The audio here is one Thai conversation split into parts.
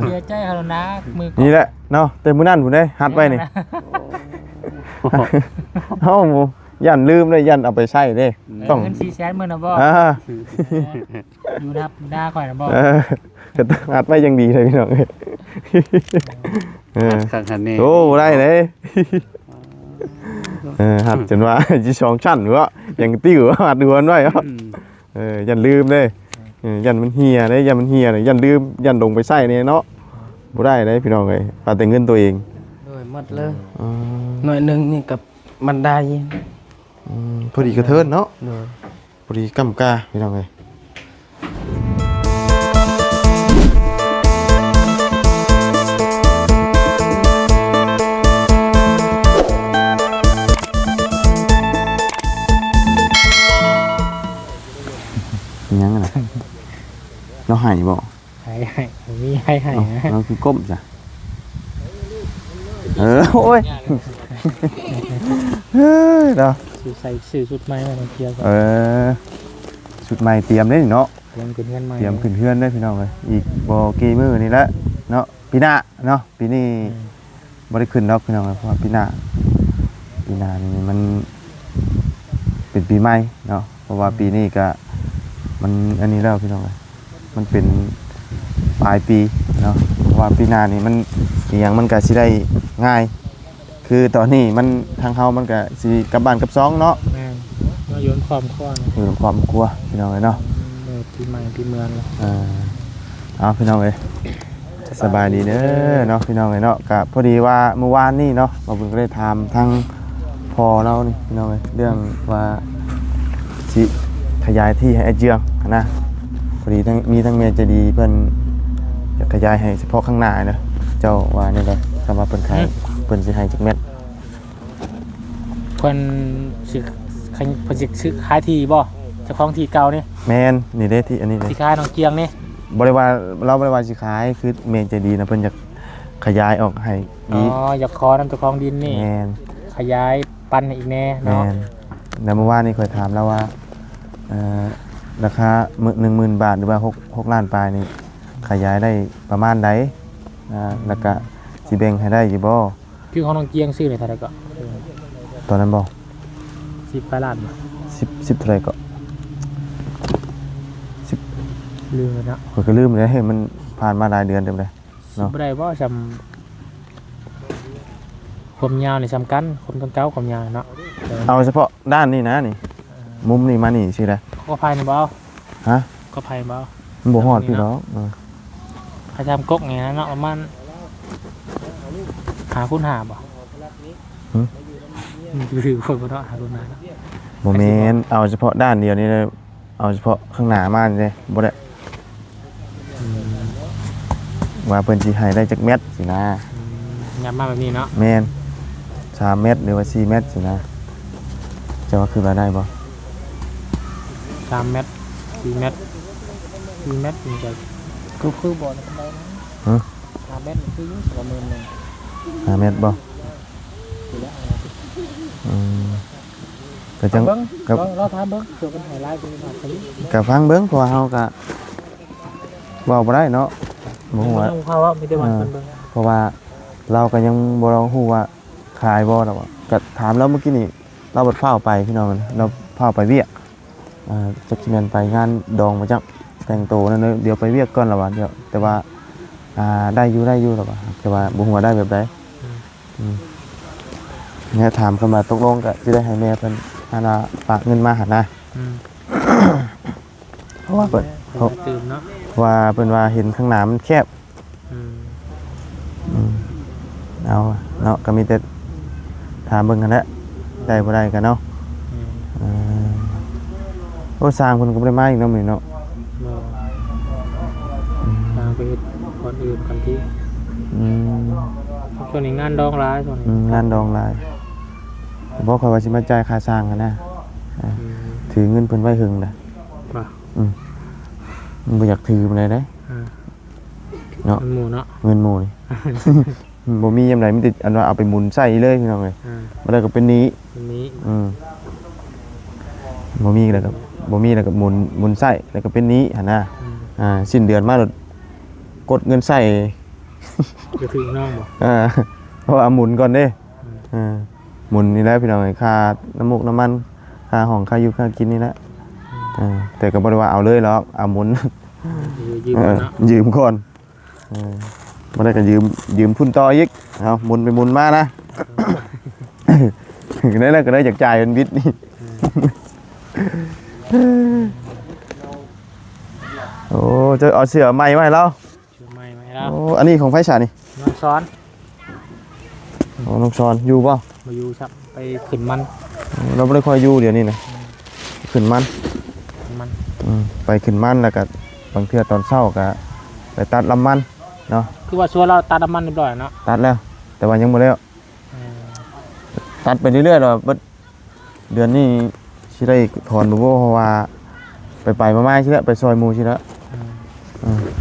สียใจเขานะมือนี่แหละเนาะแต่มื้อนั้นพุ่นได้หัดไว้นี่เอ้ายันลืมเลยยันเอาไปใช้เด้ต้องเงิน400,000มื้อน่ะบ่อยู่นับหน้าข่อยน่ะบ่ก็ต้องหัดไว้ยังดีเลยพี่น้องขังคันนี้โอ้ได้เลยหัดจนว่าสิ2ชั้นว่ายังติ้วหัดดวนไว้ยันลืมเลยยันมันเหี่ยเด้ยันมันเหี่ยเลยยันลืมยันลงไปใส่นี่เนาะบ่ได้เลยพี่น้องเอ้ยเอาแต่เงินตัวเองโดยหมดเลยหน่อยนึงนี่กับบันไดพอดีกระเทินเนาะพอดีกำกาพี่น้องเอ้ยยังไงเราหายบ่หายมีให้นะเราคือก้มจ้ะโอ้ยเนาะใส่ชุดใหม่มาเที่ยวชุดใหม่เตรียมได้เนาะเตรียมขึ้นเฮือนใหม่เตรียมขึ้นเฮือนได้พี่น้องเลยอีกบ่กี่มื้อนี่แหละเนาะปีหน้าเนาะปีนี้บ่ได้ขึ้นดอกพี่น้องเพราะปีหน้านี่มันเป็นปีใหม่เนาะเพราะว่าปีนี้ก็มันอันนี้แล้วพี่น้องเลยมันเป็นปลายปีเนาะเพราะว่าปีหน้านี่มันอีหยังมันก็สิได้ง่ายคือตอนนี้มันทางเฮามันก็สิกลับบ้านกับซ้องเนาะแม่นมาโยนความกลัวอยู่ความกลัวพี่น้องเลยเนาะปีใหม่ปีเมืองเอาพี่น้องเอ้ยสบายดีเด้อเนาะพี่น้องเอ้ยเนาะก็พอดีว่าเมื่อวานนี่เนาะเราเพิ่งได้ถามทั้งพ่อเรานี่พี่น้องเอ้ยเรื่องว่าสิขยายที่ให้ไอ้เจืองนะพอดีมีทั้งเมียใจดีเพิ่นจะขยายให้เฉพาะข้างหน้าเนาะเจ้าว่านี่เลยคำว่าเพิ่นขายเพิ่นสิให้จักเม็ดเพิ่นสิซื้อขายที่บ่เจ้าของที่เก่านี่แม่นนี่เด้ที่อันนี้เลยสิขายน้องเกียงนี่บ่ได้ว่าเราบ่ได้ว่าสิขายคือเมียใจดีนะเพิ่นจะขยายออกให้ดีอยากขอนำเจ้าของดินนี่แม่นขยายปันอีกแน่เนาะแล้วเมื่อวานนี้เคยถามแล้วว่าราคา10,000 บาทหรือว่า6ล้านปลายนี่ขยายได้ประมาณใดแล้วก็สิแบ่งให้ได้อยู่บ่คือของน้องเกียงซื้อได้เท่าไหร่ก็ตอนนั้นบ่10ล้านบ่10เท่าไหร่ก็10ลืมแล้วเนาะก็ลืมเลยมันผ่านมาหลายเดือนเต็มเลยเนาะบ่ได้บ่ซำความยาวนี่สำคัญความต้นเก้าความยาวเนาะเอาเฉพาะด้านนี้นะนี่มุมนี้มานี่สิได้ก็ภายในบ่ฮะก็ภายบ่มันบ่ฮอดพี่น้องถ้าทำก๊กไงนะเนาะประมาณหาคุณหาบ่ถือคนบ่เนาะหาคุณหาบ่แม่นเอาเฉพาะด้านเดียวนี่เลยเอาเฉพาะข้างหน้ามานี่บ่ได้ว่าเพิ่นสิให้ได้จักเม็ดสินะย้ำมาแบบนี้เนาะแม่น3เม็ดหรือว่า4เม็ดสินะจะว่าคือว่าได้บ่3เม็ด4เม็ด4เม็ดนี่จะคือบ่ได้นะ3เม็ดคืออยู่ประมาณนึง5เม็ดบ่ก็จังก็เราถามเบิ่งเกี่ยวกับไฮไลท์คือว่าก็ฟังเบิ่งเพราะว่าเฮาก็เว้าบ่ได้เนาะบ่ฮู้ว่ามีแต่ว่าเบิ่งเพราะว่าเราก็ยังบ่ฮู้ว่าขายบ่ดอกก็ถามแล้วเมื่อกี้นี่เราบ่ฟ้าวไปพี่น้องเราฟ้าวไปเวียกจักสิแม่นไปงานดองบ่จักแต่งโตนั่นเดี๋ยวไปเวียกก่อนล่ะว่าเดี๋ยวแต่ว่าได้อยู่แล้วว่าแต่ว่าบ่ฮู้ว่าได้แบบใดเนี่ยถามเข้ามาตกลงก็สิได้ให้แม่เพิ่นฝากเงินมาหั่นนะเพราะว่าเพิ่นตื่นเนาะว่าเพิ่นว่าเห็นข้างหน้ามันแคบเอาเนาะก็มีแต่ถามเบิ่งกันแหละได้บ่ได้กันเนาะโอ้สร้างเพิ่นก็บ่ได้มาอีกเนาะมื้อนี้เนาะทางไปคนอื่นกันที่ช่วงนี้งานดองหลายช่วงนี้งานดองหลายบ่ค่อยว่าสิมาจ่ายค่าสร้างกันนะถือเงินเพิ่นไว้หึงน่ะมันบ่อยากถือปานใดเด้เนาะเงินหมู่เนาะเงินหมู่นี่บ่มียามใดมีแต่อันว่าเอาไปหมุนใส่เลยพี่น้องเอ้ยบ่ได้ก็เป็นนี้บ่มีแล้วก็หมุนใส่แล้วก็เป็นนี้หั่นนะสิ้นเดือนมาแล้วกดเงินใส่ จะถึงน้องบ่ เพราะว่าหมุนก่อนเด้หมุนนี่แหละพี่น้องค่าน้ำมูกน้ำมันค่าห้องค่าอยู่ค่ากินนี่แหละแต่ก็บ่ได้ว่าเอาเลยหรอกเอาหมุน ยืมเนาะ ยืมก่อนบ่ได้ก็ยืมทุนต่ออีกเอาหมุนไปหมุนมานะ ได้แล้วก็ได้จากจ่ายเป็นวิทย์นี่ โอ้จะเอาเสือใหม่มาให้เรา ชื่อใหม่ไหมแล้ว โอ้อันนี้ของไฟฉายนี่ น้องซ้อน โอ้น้องชอนอยู่ป่ะ มาอยู่ครับไปขึ้นมัน เราไม่ได้คอยอยู่เดี๋ยวนี้นะขึ้นมัน มัน ไปขึ้นมันแล้วก็บางเทื่อตอนเช้าก็ไปตัดลำมันเนาะ คือว่าชัวร์เราตัดน้ำมันเรียบร้อยเนาะ ตัดแล้ว แต่ว่ายังไม่แล้วตัดไปเรื่อยๆหรอเดือนนี้ชิได้ถอนดูเพราะว่าไปมาๆชิแล้วไปซอยหมูชิแล้ว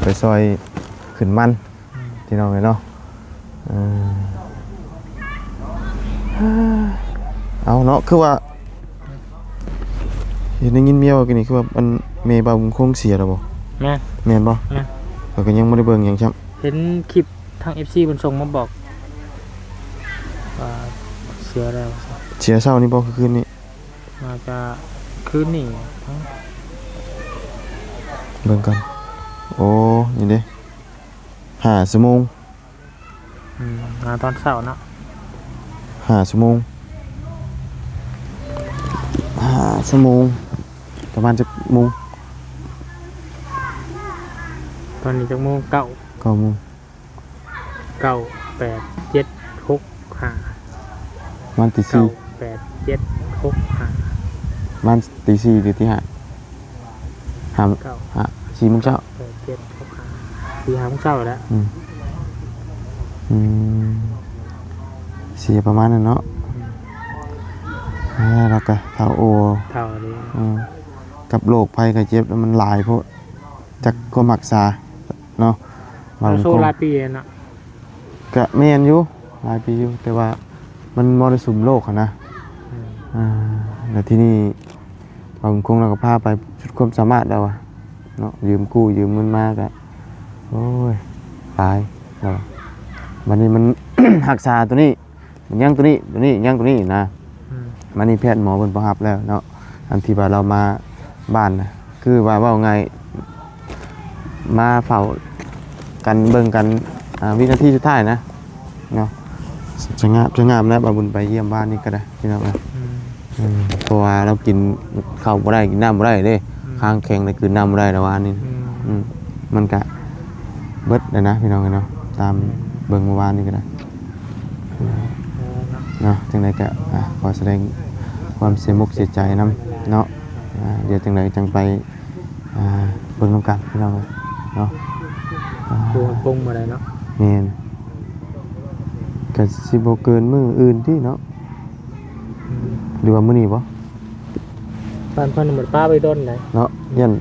ไปซอยขึ้นมันที่น้องเลยเนาะเอาเนาะคือว่าเห็นได้ยินเมียว่ากันนี่คือว่ามันเมย์บาบุญคงเสียแล้วบ่ แม่ แม่นบ่แต่ก็ยังไม่ได้เบิ่งหยังช้ำ เห็นคลิปทาง FC บนส่งมาบอกว่าเสียแล้ว เสียเศร้านี่บ่คือคืนนี้ น่าจะคืนนี้ทั้ง เบิ่งกันโอ้นี่เด้5 ชั่วโมง งานตอนเช้าเนาะ 5 ชั่วโมง5 ชั่วโมงประมาณจักโมง ตอนนี้จักโมง9 9 โมง 9 8 7 6 5 ประมาณตี 9 8 7 6 5 ประมาณตี 4หรือตี 5 9 4 โมงเช้า 8 7 6 5ตี5โมงเช้าแล้ว เสียประมาณนั้นเนาะแล้วก็เท่าโอ เท่านี้ กับโรคภัยไข้เจ็บแล้วมันหลายเพราะจากความรักษาเนาะ เราโซลาปีเนาะ ก็แม่นอยู่หลายปีอยู่แต่ว่ามันมรสุมโลกอะนะแล้วที่นี่บางคงเราก็พาไปชุดความสามารถแล้วอะเนาะยืมกู้ยืมเงินมากอะโอ้ยตายแล้ววันนี้มัน หักษาตัวนี้มันยังตัวนี้ยังตัวนี้นะมันนี่แพทย์หมอเพิ่นบ่รับแล้วเนาะอันที่ว่าเรามาบ้านนะคือว่าไงมาเฝ้ากันเบิ่งกันวินาทีสุดท้ายนะเนาะจะงามนะบาบุญไปเยี่ยมบ้านนี่ก็ได้พี่น้องนะเพราะว่าเรากินข้าวบ่ได้กินน้ำบ่ได้เด้ข้างแข็งเลยคือน้ำบ่ได้แล้วว่านี่มันก็เบิดเลยนะพี่น้องเนาะตามเบิ่งเมื่อวานนี่ก็ได้เนาะจังไดก็ขอแสดงความเสียมุกเสียใจนำเนาะเดี๋ยวจังไดจังไปเบิ่งนำกันพี่น้องเนาะปรุงมาได้เนาะแม่นก็สิบ่เกินมื้ออื่นที่เนาะหรือว่ามื้อนี้บ่ บ้านเพิ่นเหมือนป้าไปต้นไหน เนาะยัน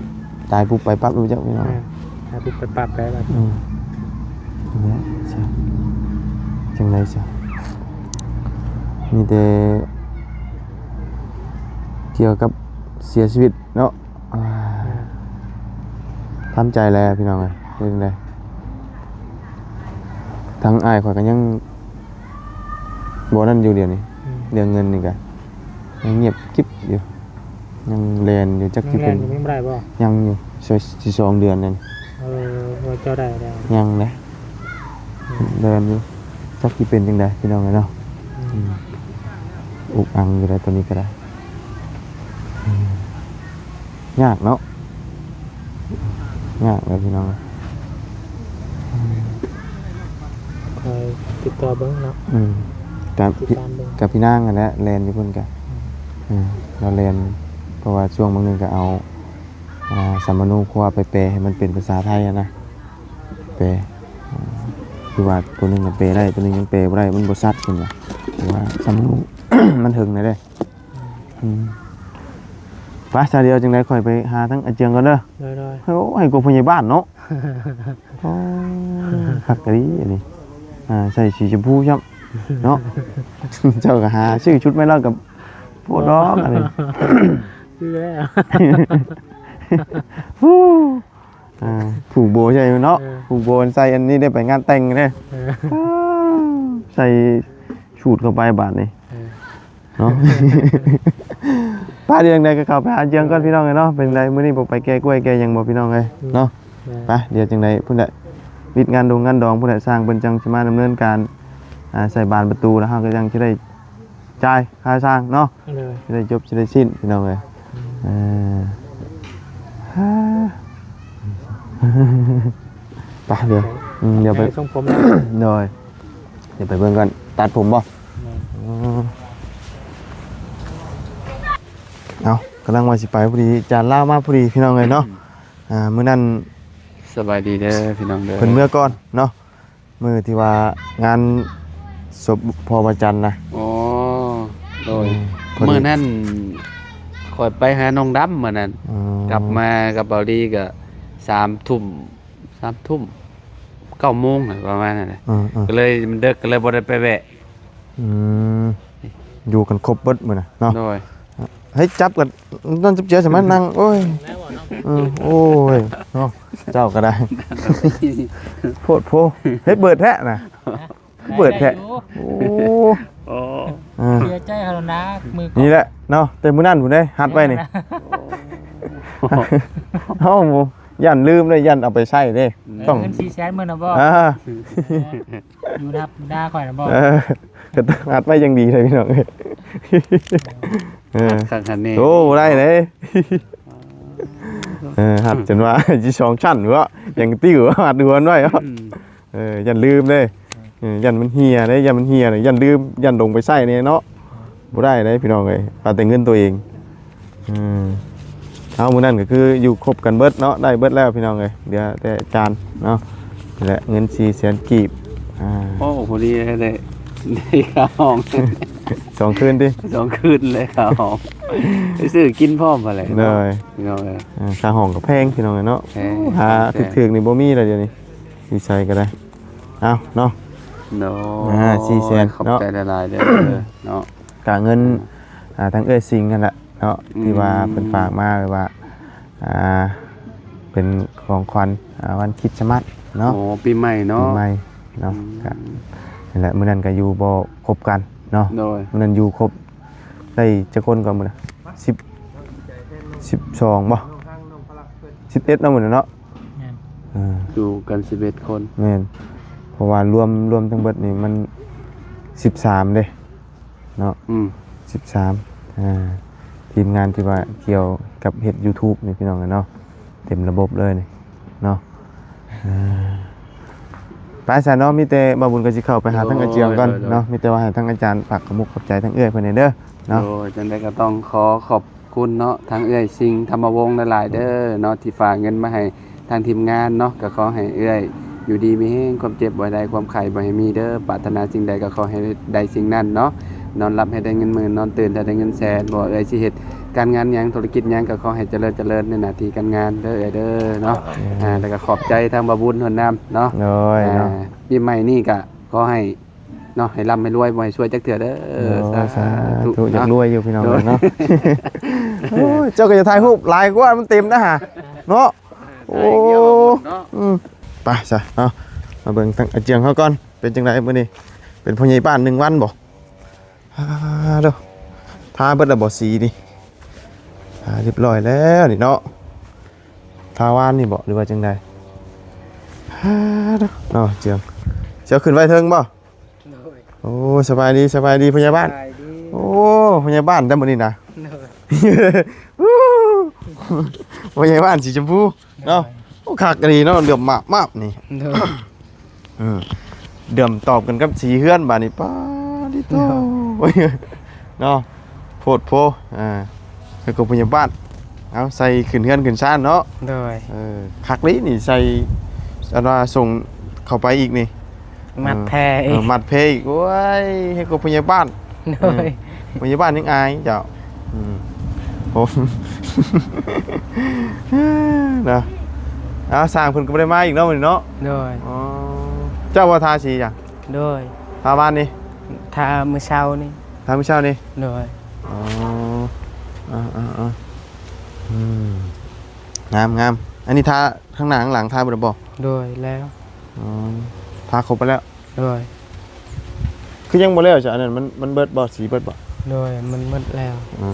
ตายปุ๊บไปปั๊บรู้จักพี่น้องตายปุ๊บไปปั๊บไปแล้วเนี่ยจังได๋ซะมีแต่เกี่ยวกับเสียชีวิตเนาะทำใจแล้วพี่น้องเอ้ยเป็นจังได๋ทั้งอ้ายข่อยก็ยังบ่นั่นอยู่เดี๋ยวนี้เรื่องเงินนี่ก็ยังเงียบกิ๊บอยู่ยังแลนอยู่จักที่เป็น ยังไม่ได้บ่ยังอยู่สิ2 เดือนนั่นว่าเจ้าได้ยังนะเดินอยู่จักที่เป็นจังได๋พี่น้องเอ้ยเนาะอุกอังอยู่ได้ตัวนี้ก็ได้ยากเนาะยากเลยพี่น้องคอยติดต่อเบิ้งเนาะกับพี่นางกันแหละแลนอยู่เพิ่นกันเราแลนเพราะว่าช่วงบางนึงก็เอาสัมมโนครัวไปแปลให้มันเป็นภาษาไทยนะแปลคือว่าตัวนึงก็แปลได้ตัวนึงยังแปลบ่ได้มันบ่ชัดขึ้นว่าว่าสัมมโน มันถึงได้ไปซะเดียวจังได๋ค่อยไปหาทั้งอาเจียงก่อนเด้อได้ๆโอ้ให้กูผู้ใหญ่บ้านเนาะโอ้คักกะดีอันนี้ใส่สีชมพูชับเนาะเจ้าก็หาชื่อชุดไม่เล่ากับพวกดอกอันนี้ชื่อแล้วผูกโบใช่เนาะผูกโบใส่อันนี้ได้ไปงานแต่งเด้ ใส่ชูดเข้าไปบาดนี่เนาะ ป้าเดียงใดก็เข้าไปหาเจียงก่อนพี่น้องเลยเนาะเป็นไรมื้อนี้บ่ไปแก้กล้วยแก้หยังบ่พี่น้องเลยเนาะไปเดี๋ยวจังไดพุ่นน่ะวิทย์งานดองพุ่นน่ะสร้างเพิ่นจังสิมาดำเนินการใส่บานประตูแล้วเฮาก็จังสิได้จ่ายค่าสร้างเนาะสิได้จบสิได้สิ้นพี่น้องเลยไปเดี๋ยวไปส่งผม เดี๋ยวไปเบิ่งกันตัดผมบ่เอากำลังว่าสิไปพอดีจานล่ามาพอดีพี่น้องเลยเนาะมื้อนั้น สบายดีเด้อพี่น้องเด้อ เพิ่นเมื่อก่อนเนาะมื้อที่ว่างานศพพอประจันนะ อ๋อโดยมื้อนั้นข่อยไปหาน้องดำมื้อนั้นกลับมากับเบาดีก็3 ทุ่ม9 โมงประมาณนั้นแหละก็เลยมันดึกก็เลยบ่ได้ไปแวะอยู่กันครบเบิดมื้อน่ะเนาะ โดย เฮ้ยจับกันนั่นจับเจอใช่มั้ยนั่งโอ้ยโอ้ยเนาะเจ้าก็ได้โพดโพเฮ็ดเบิดแท้น่ะเบิดแท้โอ้เสียใจเขานะมือนี่แหละเนาะแต่มื้อนั้นพุ่นเด้หัดไว้นี่เอ้ายันลืมเลยยันเอาไปใช้เด้ต้องเงิน400,000มื้อน่ะบ่อยู่นับหน้าข่อยน่ะบ่ก็ต้องหัดไว้อย่างดีเลยพี่น้องเอ้ยคันนี้โอ้ได้เลยหัดจนว่าสิ2ชั้นบ่ยังติ้วหัดดวนไว้ยันลืมเด้ยันมันเหี่ยเด้ยันมันเหี่ยยันลืมยันลงไปใช้นี่เนาะบ่ได้เด้พี่น้องเอ้ยเอาแต่เงินตัวเองเอามื้อนั้นก็คืออยู่ครบกันเบิดเนาะได้เบิดแล้วพี่น้องเอ้ยเดี๋ยวแต่จานเนาะนี่แหละเงิน400,000กีบโอ้พอดีได้ข้าวหอม2 คืนดิ2 คืนเลยข้าวหอมไปซื้อกินพร้อมมาเลยเลยพี่น้องเอ้ยค่าห้องก็แพงพี่น้องเนาะหาถึกๆนี่บ่มีแล้วเดี๋ยวนี้สิใช้ก็ได้เอาเนาะเนาะ400,000ขอบใจหลายๆเด้อเนาะกะเงินทั้งเอ้ยสิงนั่นแหละเนาะที่ว่าเพิ่นฝากมาไว้ว่าเป็นของขวัญวันคริสต์มาสเนาะโอ้ปีใหม่เนาะปีใหม่เนาะก็นั่นแหละมื้อนั้นก็อยู่บ่ครบกันเนาะมื้อนั้นอยู่ครบได้จักคนก่อนมื้อน่ะ12บ่11เนาะมื้อนั้นเนาะอยู่กัน11 คนแม่นเพราะว่ารวมทั้งเบิดนี่มัน13เด้เนาะ13ทีมงานที่ว่าเกี่ยวกับเฮ็ด YouTube นี่พี่น้องเนาะเต็มระบบเลยนี่เนาะไปซะเนาะมีแต่บ่าวบุญก็สิเข้าไปหาทั้งอาจารย์ก่อนเนาะมีแต่ว่าให้ทั้งอาจารย์ฝากขมุกขอบใจทั้งเอื้อยเพิ่นเด้อเนาะโอ้จังได๋ก็ต้องขอบคุณเนาะทั้งเอื้อยสิงห์ธรรมวงศ์หลายๆเด้อเนาะที่ฝากเงินมาให้ทางทีมงานเนาะก็ขอให้เอื้อยอยู่ดีมีแฮงความเจ็บบ่ได้ความไข้บ่ให้มีเด้อปรารถนาสิ่งใดก็ขอให้ได้สิ่งนั้นเนาะนอนหลับให้ได้เงินหมื่นนอนตื่นให้ได้เงินแสนบ่เอื้อยสิเฮ็ดการงานหยังธุรกิจหยังก็ขอให้เจริญในหน้าที่การงานเด้อเด้อเนาะแล้วก็ขอบใจทางบ่าวบุญเพิ่นนำเนาะเนาะปีใหม่นี้ก็ขอให้เนาะให้ร่ำให้รวยบ่ให้ช่วยจักเทื่อเด้อสาธุอยากรวยอยู่พี่น้องเนาะโอ้ยเจ้าก็จะถ่ายรูปหลายกว่ามันเต็มนะฮะเนาะโอ้ไปซะเนาะมาเบิ่งทางอาเจียงเขาก่อนเป็นจังไดมื้อนี้เป็นพ่อใหญ่บ้าน1 วันบ่เด้อทาเบิดแล้วบ่สีนี่เรียบร้อยแล้วนี่เนาะทาวานนี่บ่หรือว่าจังไดเด้อเนาะเจียงเจ้าขึ้นไว้เทิงบ่โอ้สบายดีพ่อใหญ่บ้านโอ้พ่อใหญ่บ้านได้มื้อนี้นะพ่อใหญ่บ้านสีชมพูเนาะโอ้คักดีเนาะเดือมมากนี่เดือมตอบกันกับสีเฮือนบาดนี้ป้าดิโตเนาะโพดโพแล้วก็พยาบาลเอาใส่ขึ้นเฮือนขึ้นซ่านเนาะคักนี้นี่ใส่อันว่าส่งเข้าไปอีกนี่มัดแพอีกมัดแพอีกโอ้ยให้กับพยาบาลพยาบาลยังอายเจ้าผมนะสร้างเพิ่นก็บ่ได้มาอีกเนาะมื้อนี้เนาะเจ้าว่าทาสีจ้ะทาบ้านนี่ทามื้อเช้านี่งามอันนี้ทาข้างหน้าข้างหลังทาบ่ได้บ่แล้วทาครบไปแล้ว โดย คือยังบ่แล้วจ้ะอันนั้นมันเบิดบ่สีเบิดบ่ โดยมันหมดแล้ว อ๋อ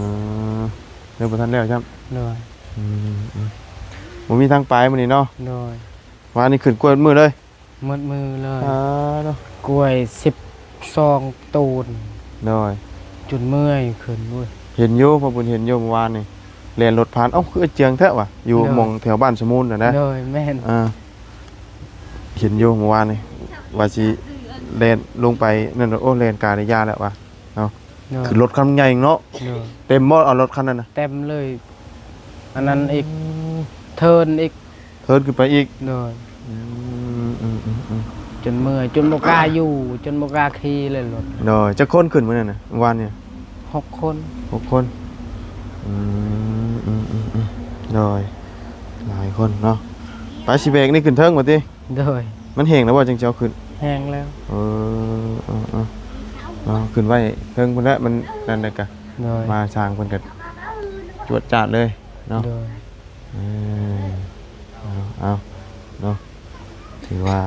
เดี๋ยวบ่ทันแล้วจ้ะ โดย บ่มีทางไปมื้อนี้เนาะ โดย ว่านี่ขึ้นกล้วยมือเลย หมดมือเลย เนาะ กล้วย12ตูน น้อย จนเมื่อยขึ้นเว้ย เห็นอยู่พ่อบุญเห็นอยู่เมื่อวานนี่แล่นรถผ่านเอ้าคือเจียงแท้ว่ะอยู่ เนาะ หม่องแถวบ้านสมุนน่ะนะ โดยแม่น เห็นอยู่เมื่อวานนี่ว่าสิแล่นลงไปนั่นโอ้แล่นกาได้ยาแล้วว่ะ โดย คือรถคันใหญ่เนาะ โดย เต็มบ่เอารถคันนั้นน่ะ เต็มเลย อันนั้นอีกเทิร์นอีก เทิร์นขึ้นไปอีก โดย อืม จนเมื่อยจนบ่กล้าอยู่ จนบ่กล้าขี่เลยรถ น้อยจะคนขึ้นมื้อนั้นน่ะเมื่อวานนี่ 6 คน 6คนน้อยหลายคนเนาะไปสิเบรกนี่ขึ้นเทิงบ่ติ โดย มันแห้งแล้วบ่จังสิเอาขึ้น แห้งแล้ว ขึ้นไว้เพิ่งพุ่นละมันนั่นเลยกะ โดย มาสร้างเพิ่นก็จวดจาดเลยเนาะ โดย เอาเนาะถือว่า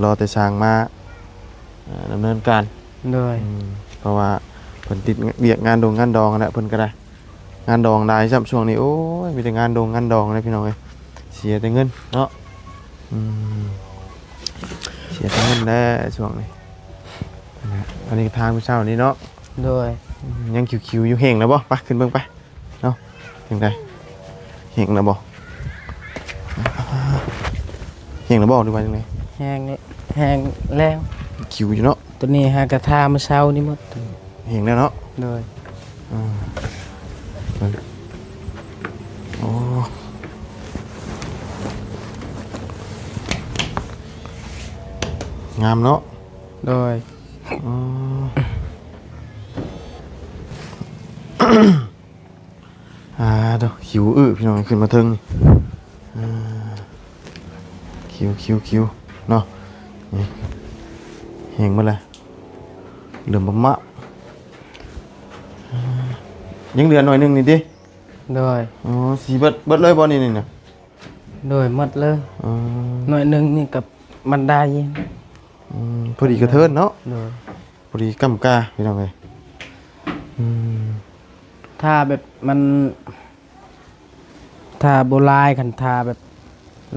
รอแต่สร้างมาดำเนินการ โดย เพราะว่าเพิ่นติดเวียกงานดองนั่นแหละเพิ่นก็ได้งานดองได้ซ้ํช่วงนี้โอ้ยมีแต่งานดองเลยพี่น้องเอ้ยเสียแต่เงินเนาะเสียแต่เงินแน่ช่วงนี้อันนี้ทางผู้เช่านี้เนาะ โดย ยังคิวๆอยู่เฮงแล้วบ่ไปขึ้นเบิ่งไปเนาะจังไดเฮงแล้วบ่เฮงแล้วบ่หรือว่าจังได แห้งแล้ว คิวอยู่เนาะ ตัวนี้หากระทาเมื่อเช้านี่หมด เฮงแล้วเนาะ โดย โอ้งามเนาะ โดย เดี๋ยวคิวพี่น้องขึ้นมาถึงคิวเนาะนี่เฮงมาเลยเหลือมมะยังเหลือหน่อยนึงนี่ดิ โดย อ๋อสีเบิดเลยบ่นี่น่ะ โดยหมดเลยหน่อยหนึงนี่กับบันได พอดีกระเทินเนาะ โดย พอดีกำกาพี่น้องเอ้ย ถ้าแบบมันถ้าโบราณคันทาแบบ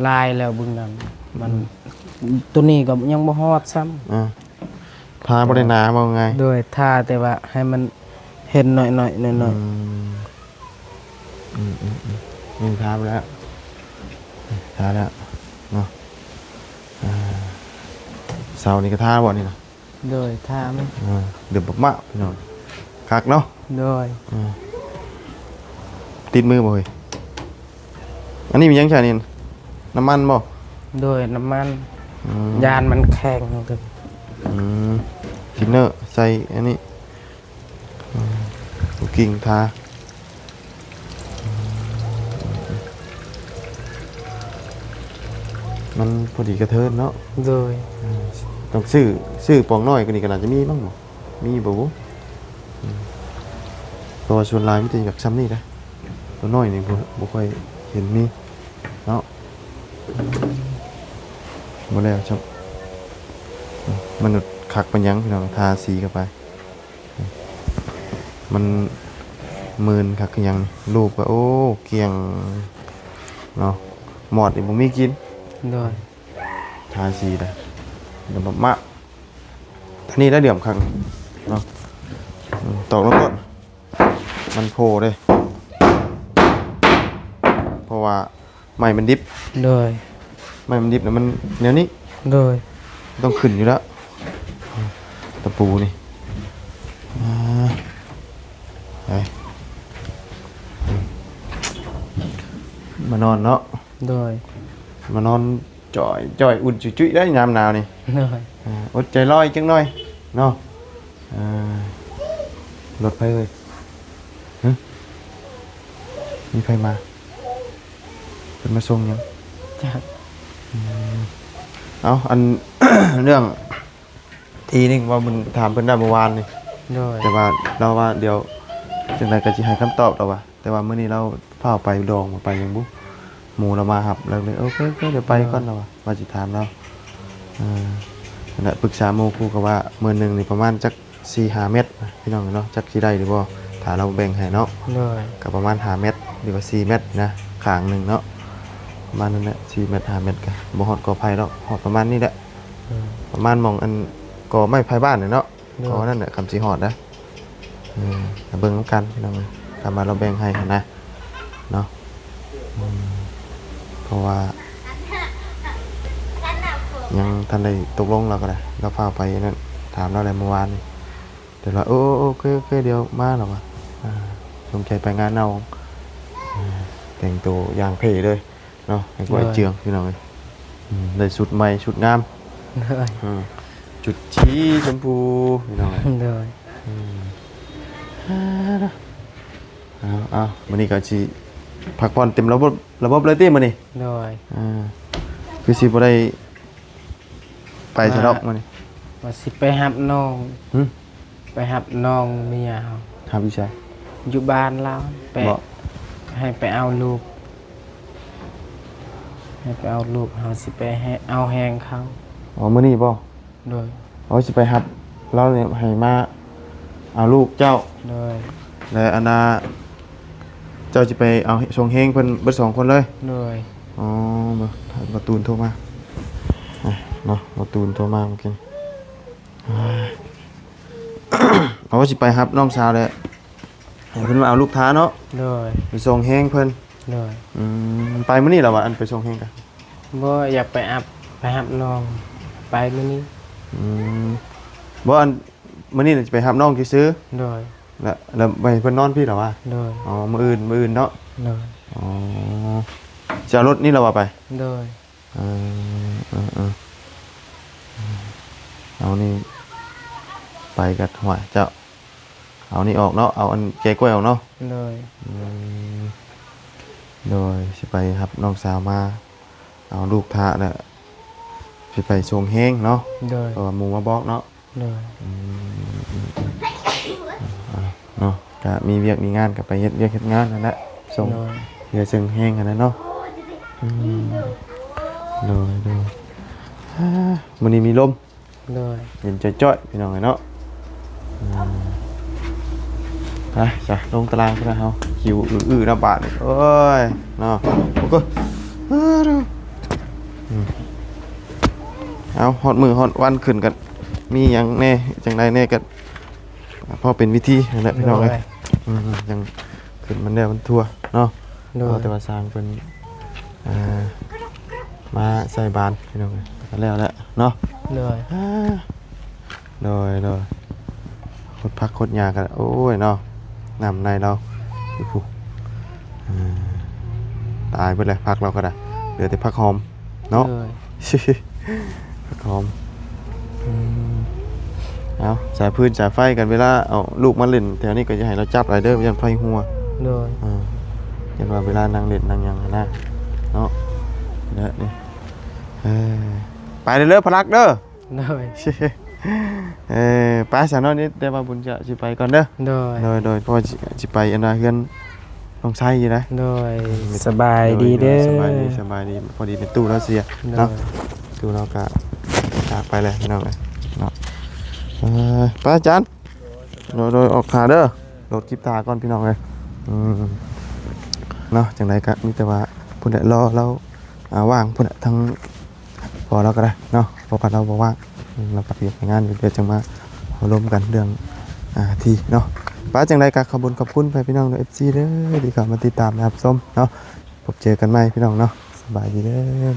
ลายแล้วเบึงนั้นมันตัวนี้ก็ยังบ่ฮอดซ้ำ ทาบ่ได้หนาบ่ไง โดยทาแต่ว่าให้มันเห็นหน่อยนี่ทาไปแล้วทาแล้วเนาะเสานี่ก็ทาบ่นี่นะ โดยทามัน เดือบมะพี่น้องคักเนาะ โดย ติดมือบ่เฮ้ยอันนี้มียังใช่นี่น้ำมันบ่ โดยน้ำมันยานมันแข็งกัน ทินเนอร์ใส่อันนี้ลูกกิ่งทามันพอดีกระเทินเนาะ โดย ต้องซื้อปองน้อยกว่านี้ก็น่าจะมีบ้างบ่มีบ่บ่ตัวส่วนลายมีแต่แบบซ้ำนี่นะตัวน้อยนี่บ่ค่อยเห็นมีเนาะบ่แล้วครับมนุษย์คักปัญญังพี่น้องทาสีเข้าไปมันมื่นคักคือหยังรูปก็โอ้เกลียงเนาะหมอดนี่บ่มีกิน โดย ทาสีได้เดี๋ยวมะอันนี้ได้เดี่ยมครั้งเนาะตอกลงก่อนมันโผล่เลยเพราะว่าไม้มันดิบ โดย ไม้มันดิบแล้วมันแนวนี้ โดย ต้องขึ้นอยู่แล้วตะปูนี่ไปมานอนเนาะ โดย มานอนจ่อยอุ่นจุ้ยๆได้ยามหนาวนี่ โดย อดใจลอยจังหน่อยเนาะรถไฟเลยมีไฟมาเป็นมาส่งยัง จาก เอาอัน เรื่องทีนึงว่ามันถามเพิ่นได้เมื่อวานนี่ โดย แต่ว่าเราว่าเดี๋ยวจังไดก็สิให้คำตอบเราว่าแต่ว่ามื้อนี้เราพาไปดองมาไปยังบุหมู่เรามาหับแล้วเลยโอเคเดี๋ยวไปก่อนเราว่าสิถามเรา นั่นแหละปรึกษาหมู่ครูก็ว่ามื้อหนึงนี่ประมาณจัก 4-5 เม็ดพี่น้องเนาะจักสิได้หรือบ่ถ้าเราแบ่งให้เนาะ เลย ก็ประมาณ5เม็ดหรือว่า4เม็ดนะข้างหนึงเนาะประมาณนั้นแหละ4เม็ด5เม็ดก็บ่ฮอดกอไผ่ดอกฮอดประมาณนี้แหละประมาณหม่องอันกอไม้ไผ่บ้านนี่เนาะกอนั่นแหละคำสิฮอดนะเบิ่งนำกันพี่น้องถ้ามาเราแบ่งให้หั่นนะเนาะเพราะว่ายังทันได้ตกลงเราก็ได้เราพาไปนั่นถามเราอะไรเมื่อวานนี่เดี๋ยวเราโอเคเดี๋ยวมาหรอวะสมใจไปงานเอาแต่งตัวอย่างเพ่เลยเนาะให้กวยเจืองพี่น้องเลยได้ชุดใหม่ชุดงาม เลย จุดชี้ชมพูพี่น้องเลย เลย เอาวันนี้ก็ชีพักผ่อนเต็มระบบเลยที่มื้อนี้ เลย คือสิบ่ได้ไปซะดอกมื้อนี้ ว่าสิไปหับน้องไปหับน้องเมียเฮา หาวิชา อยู่บ้านเราไป บ่ ให้ไปเอาลูกให้ไปเอาลูกเฮาสิไปให้เอาแหงเขา อ๋อมื้อนี้บ่ เลย อ๋อสิไปรับเราเนี่ยให้มาเอาลูกเจ้า เลย แล้วอันน่ะเจ้าสิไปเอาส่งเฮงเพิ่นเบิด2คนเลย เลย อ๋อบ่ตูนโทรมาเนาะบ่ตูนโทรมาเมื่อกี้เอาว่าสิไปรับน้องสาวแหละให้เพิ่นมาเอาลูกท้าเนาะ เลย ไปส่งเฮงเพิ่น เลย ไปมื้อนี้เหรอวะอันไปส่งเฮงกัน บ่อยากไปหับน้องไปมื้อนี้ บ่อันมื้อนี้น่ะจะไปรับน้องซื้อ เลย ๆแล้วไปเพิ่นนอนพี่เหรอวะ เลย อ๋อมื้ออื่นเนาะ เลย อ๋อจะเอารถนี่เหรอวะไป เลย เอานี่ไปกับหัวเจ้าเอานี่ออกเนาะเอาอันแกกล้วยออกเนาะ เลย โดยสิไปครับน้องสาวมาเอาลูกทะเนี่ยสิไปชงเฮงเนาะ เลย เพราะว่าหมูมาบอกเนาะ เลย เนาะก็มีเวียกมีงานก็ไปเฮ็ดเวียกเฮ็ดงานนั่นแหละส่ง เลย เรือซึ่งเฮงกันนะเนาะโดยมื้อนี้มีลม เลย เย็นจ้อยๆพี่น้องเนาะไปจ้ะลงตารางกันนะเฮาคิวอื้อๆนะบาดนี่โอ้ยเนาะโอ้ก็เอาฮอดมือฮอดวันขึ้นกันมีหยังแน่จังไดแน่ก็พอเป็นวิธีนั่นแหละพี่น้องเอ้ยยังขึ้นมันแน่มันทั่วเนาะ เลย แต่ว่าสร้างเป็นมาใส่บานพี่น้องกันแล้วแหละเนาะ เลย โดยคดพักคดยากันโอ้ยเนาะนำในเราพี่ผู้ตายไปเลยพักเราก็ได้เหลือแต่พักหอมเนาะ เลย พักหอมเอาสายพื้นสายไฟกันเวลาเอาลูกมาเล่นแถวนี้ก็จะให้เราจับไรเดอร์ยันไฟหัว เลย ยันว่าเวลานั่งเล่นนั่งยังนะเนาะเนี่ยนี่ไปเด้อพลักเด้อ เลย ไปสาวนอนนี่แต่ว่าบุญจะสิไปก่อนเด้อ เลย โดยพอสิไปอันน่ะเฮือนน้องชายอยู่นะ เลยสบายดีเด้อ สบายดีพอดีเป็นตู้แล้วเสียเนาะตู้เราก็จากไปเลยพี่น้องเอ้ยเนาะไปอาจารย์โดยออกขาเด้อโหลดคลิปตาก่อนพี่น้องเอ้ยเนาะจังไดก็มีแต่ว่าพุ่นน่ะรอเราว่างพุ่นน่ะทั้งพอเราก็ได้เนาะพอปัดเราบ่ว่างเราปฏิบัติงานอยู่เดี๋ยวจะมาร่วมกันเรื่องที่เนาะป้าจังไดก็ขอบคุณไปพี่น้องเด้อ FC เด้อที่เข้ามาติดตามนะครับส้มเนาะพบเจอกันใหม่พี่น้องเนาะสบายดีเด้อ